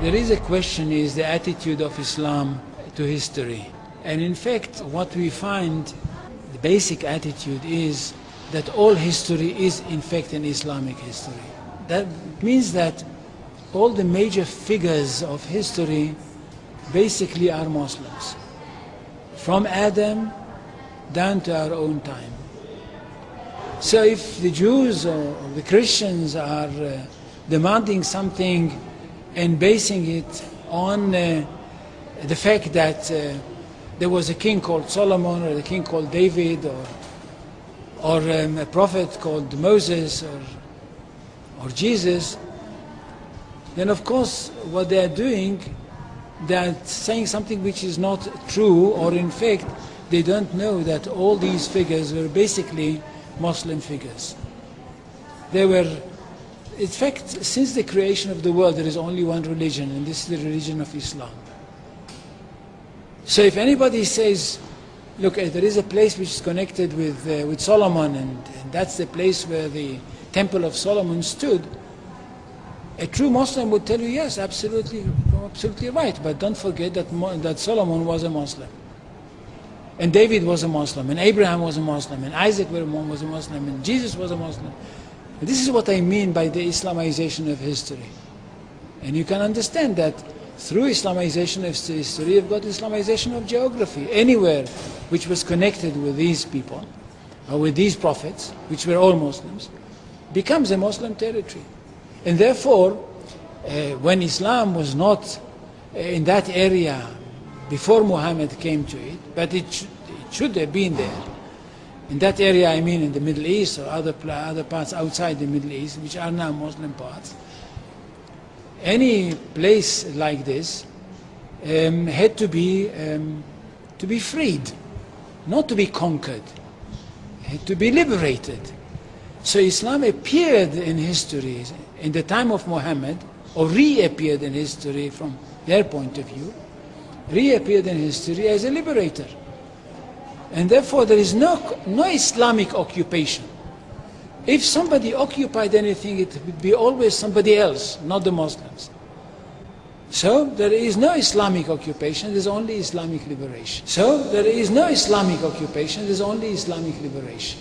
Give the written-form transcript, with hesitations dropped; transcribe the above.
There is a question, is the attitude of Islam to history. And in fact, what we find, the basic attitude is that all history is in fact an Islamic history. That means that all the major figures of history basically are Muslims. From Adam down to our own time. So if the Jews or the Christians are demanding something and basing it on the fact that there was a king called Solomon or a king called David or a prophet called Moses or Jesus, then of course what they are doing, they are saying something which is not true, or in fact they don't know that all these figures were basically Muslim figures. They were, in fact, since the creation of the world there is only one religion, and this is the religion of Islam. So if anybody says, look, there is a place which is connected with Solomon, and that's the place where the Temple of Solomon stood, a true Muslim would tell you, yes, absolutely right, but don't forget that Solomon was a Muslim. And David was a Muslim, and Abraham was a Muslim, and Isaac was a Muslim, and Jesus was a Muslim. And this is what I mean by the Islamization of history. And you can understand that through Islamization of history, you've got Islamization of geography. Anywhere which was connected with these people, or with these prophets, which were all Muslims, becomes a Muslim territory. And therefore, when Islam was not in that area before Muhammad came to it, but it should have been there. In that area, I mean in the Middle East or other parts outside the Middle East, which are now Muslim parts. Any place like this had to be freed, not to be conquered, had to be liberated. So Islam appeared in history in the time of Muhammad, or reappeared in history from their point of view, reappeared in history as a liberator. And therefore there is no Islamic occupation. If somebody occupied anything, it would be always somebody else, not the Muslims. So there is no Islamic occupation, there's only Islamic liberation. So there is no Islamic occupation, there's only Islamic liberation.